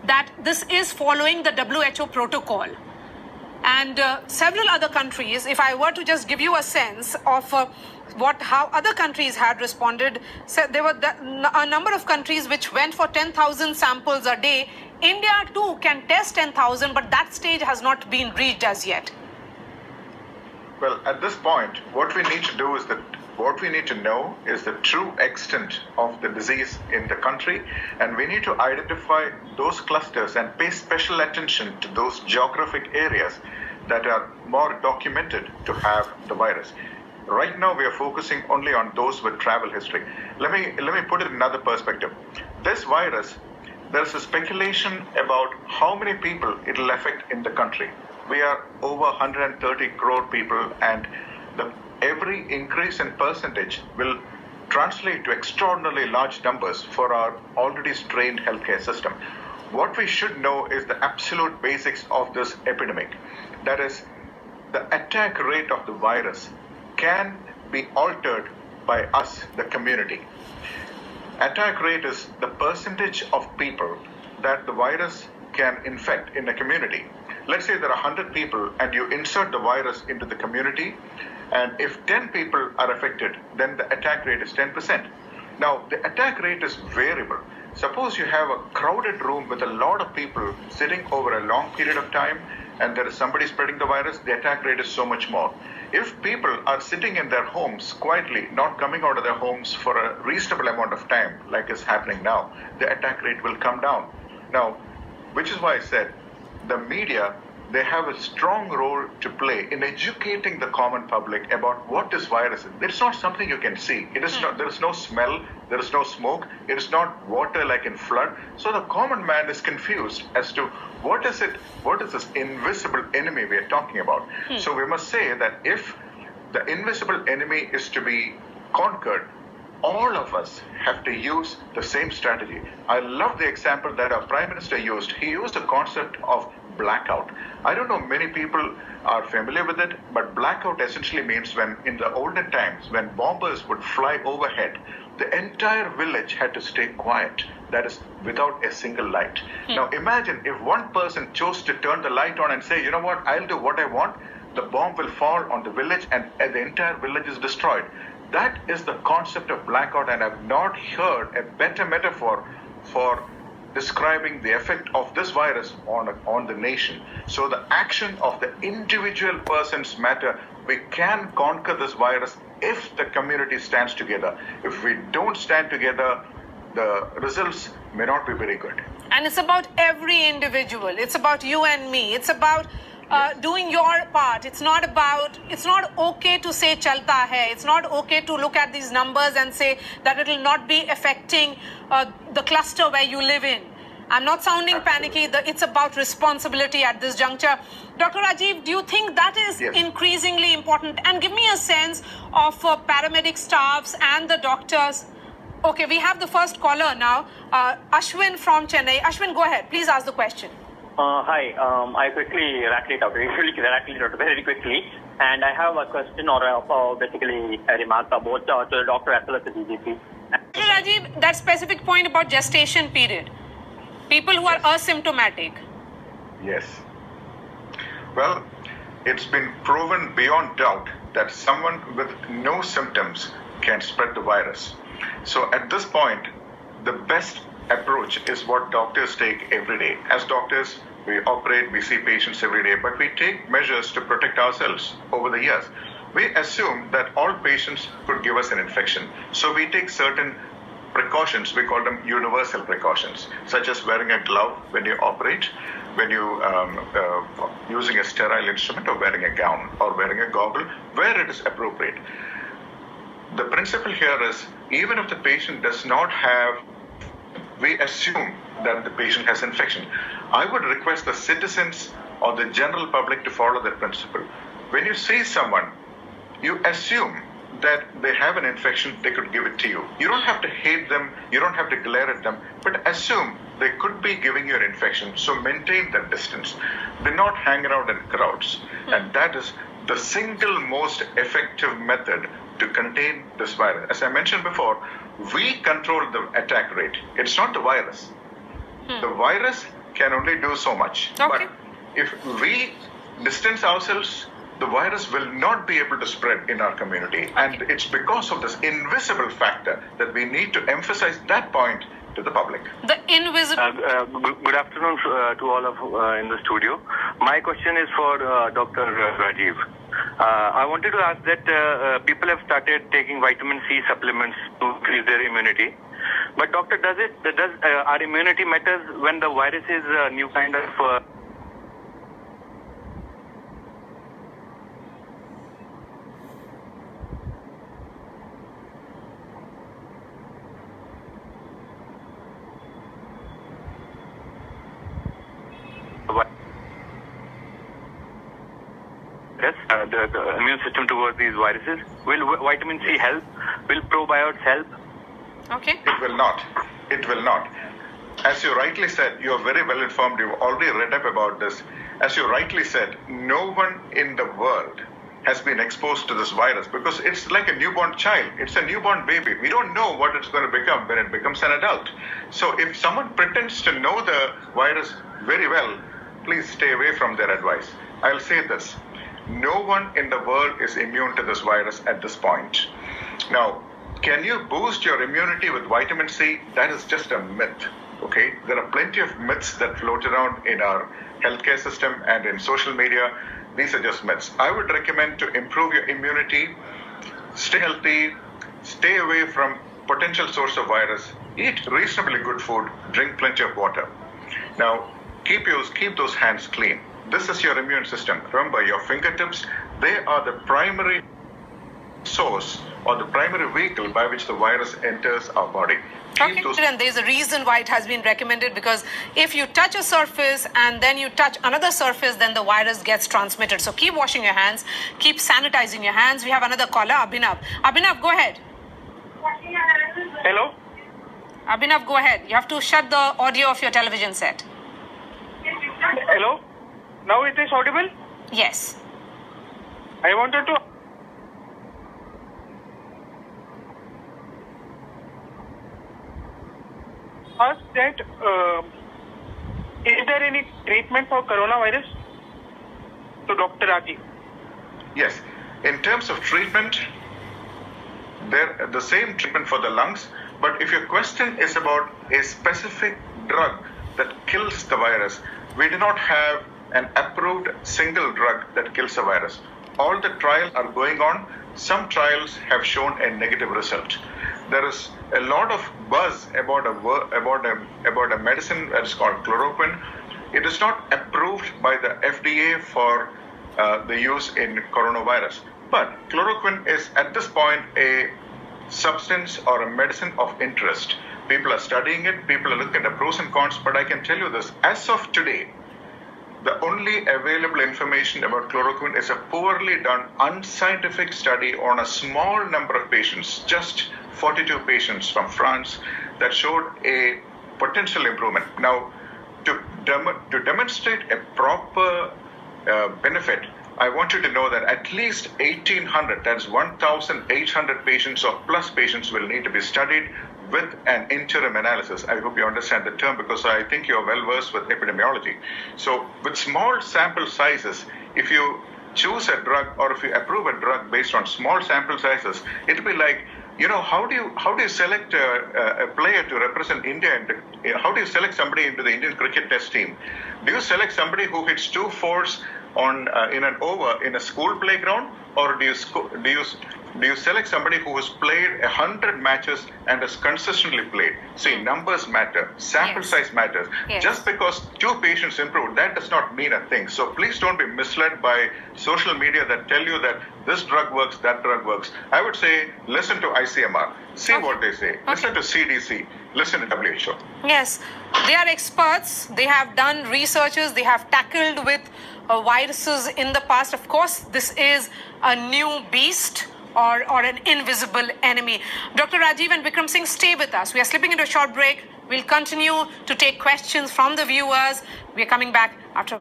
that this is following the WHO protocol. And several other countries, if I were to just give you a sense of how other countries had responded, there were a number of countries which went for 10,000 samples a day. India too can test 10,000, but that stage has not been reached as yet. Well, at this point, what we need to know is the true extent of the disease in the country, and we need to identify those clusters and pay special attention to those geographic areas that are more documented to have the virus. Right now, we are focusing only on those with travel history. Let me put it in another perspective. This virus, there's a speculation about how many people it will affect in the country. We are over 130 crore people, and every increase in percentage will translate to extraordinarily large numbers for our already strained healthcare system. What we should know is the absolute basics of this epidemic. That is, the attack rate of the virus can be altered by us, the community. Attack rate is the percentage of people that the virus can infect in a community. Let's say there are 100 people and you insert the virus into the community, and if 10 people are affected, then the attack rate is 10%. Now, the attack rate is variable. Suppose you have a crowded room with a lot of people sitting over a long period of time, and there is somebody spreading the virus, the attack rate is so much more. If people are sitting in their homes quietly, not coming out of their homes for a reasonable amount of time, like is happening now, the attack rate will come down. Now, which is why I said the media, they have a strong role to play in educating the common public about what this virus is. It's not something you can see. It is not. There is no smell. There is no smoke. It is not water like in flood. So the common man is confused as to what is it? What is this invisible enemy we are talking about? So we must say that if the invisible enemy is to be conquered, all of us have to use the same strategy. I love the example that our Prime Minister used. He used the concept of blackout. I don't know many people are familiar with it, but blackout essentially means when in the olden times, when bombers would fly overhead, the entire village had to stay quiet. That is, without a single light. Now imagine if one person chose to turn the light on and say, you know what, I'll do what I want, the bomb will fall on the village and the entire village is destroyed. That is the concept of blackout, and I've not heard a better metaphor for describing the effect of this virus on the nation. So the action of the individual persons matter. We can conquer this virus if the community stands together. If we don't stand together, the results may not be very good. And it's about every individual. It's about you and me. It's about doing your part. It's not okay to say chalta hai. It's not okay to look at these numbers and say that it will not be affecting the cluster where you live in. I'm not sounding panicky. It's about responsibility at this juncture. Dr. Rajeev, do you think that is increasingly important? And give me a sense of paramedic staffs and the doctors. Okay, we have the first caller now. Ashwin from Chennai. Ashwin, go ahead. Please ask the question. Hi, I quickly rattle it out very quickly, and I have a question or basically a remark about to the doctor as well as the DGP. Rajeev, that specific point about gestation period, people who are asymptomatic. Yes. Well, it's been proven beyond doubt that someone with no symptoms can spread the virus. So at this point, the best approach is what doctors take every day. As doctors, we operate, we see patients every day, but we take measures to protect ourselves over the years. We assume that all patients could give us an infection. So we take certain precautions, we call them universal precautions, such as wearing a glove when you operate, when you using a sterile instrument, or wearing a gown, or wearing a goggle, where it is appropriate. The principle here is, even if the patient does not have, we assume that the patient has infection. I would request the citizens or the general public to follow that principle. When you see someone, you assume that they have an infection, they could give it to you. You don't have to hate them, you don't have to glare at them, but assume they could be giving you an infection, so maintain that distance. Do not hang around in crowds. And that is the single most effective method to contain this virus. As I mentioned before, we control the attack rate. It's not the virus. The virus can only do so much. Okay. But if we distance ourselves, the virus will not be able to spread in our community. And it's because of this invisible factor that we need to emphasize that point to the public. The invisible. Good afternoon to all of in the studio. My question is for Dr. Rajiv. I wanted to ask that people have started taking vitamin C supplements to increase their immunity. But doctor, does our immunity matters when the virus is a new kind of the immune system towards these viruses? Will vitamin C help? Will probiotics help? Okay. It will not. It will not. As you rightly said, you are very well informed. You've already read up about this. As you rightly said, no one in the world has been exposed to this virus because it's like a newborn child. It's a newborn baby. We don't know what it's going to become when it becomes an adult. So if someone pretends to know the virus very well, please stay away from their advice. I'll say this. No one in the world is immune to this virus at this point. Now, can you boost your immunity with vitamin C? That is just a myth, okay? There are plenty of myths that float around in our healthcare system and in social media. These are just myths. I would recommend to improve your immunity, stay healthy, stay away from potential source of virus, eat reasonably good food, drink plenty of water. Now, keep those hands clean. This is your immune system. Remember, your fingertips, they are the primary source or the primary vehicle by which the virus enters our body. Okay. And there's a reason why it has been recommended, because if you touch a surface and then you touch another surface, then the virus gets transmitted. So keep washing your hands, keep sanitizing your hands. We have another caller, Abhinav. Abhinav, go ahead. Hello? Abhinav, go ahead. You have to shut the audio of your television set. Hello? Now it is audible? Yes. I wanted to ask that is there any treatment for coronavirus? To Dr. Rajiv. Yes. In terms of treatment, the same treatment for the lungs, but if your question is about a specific drug that kills the virus, we do not have an approved single drug that kills the virus. All the trials are going on. Some trials have shown a negative result. There is a lot of buzz about a medicine that is called chloroquine. It is not approved by the FDA for the use in coronavirus. But chloroquine is at this point a substance or a medicine of interest. People are studying it. People are looking at the pros and cons. But I can tell you this: as of today, the only available information about chloroquine is a poorly done, unscientific study on a small number of patients, just 42 patients from France, that showed a potential improvement. Now, to demonstrate a proper benefit, I want you to know that at least 1,800, that's 1,800 patients or plus patients will need to be studied with an interim analysis. I hope you understand the term because I think you're well versed with epidemiology. So with small sample sizes, if you choose a drug or if you approve a drug based on small sample sizes, it'll be like, how do you select a player to represent India? How do you select somebody into the Indian cricket test team? Do you select somebody who hits 2 fours in an over in a school playground, or do you select somebody who has played 100 matches and has consistently played? See, numbers matter, sample size matters. Yes. Just because 2 patients improve, that does not mean a thing. So please don't be misled by social media that tell you that this drug works, that drug works. I would say listen to ICMR, see what they say. Listen to CDC, listen to WHO. Yes, they are experts. They have done researches. They have tackled with viruses in the past. Of course, this is a new beast or an invisible enemy. Dr. Rajiv and Vikram Singh, stay with us. We are slipping into a short break. We'll continue to take questions from the viewers. We are coming back after.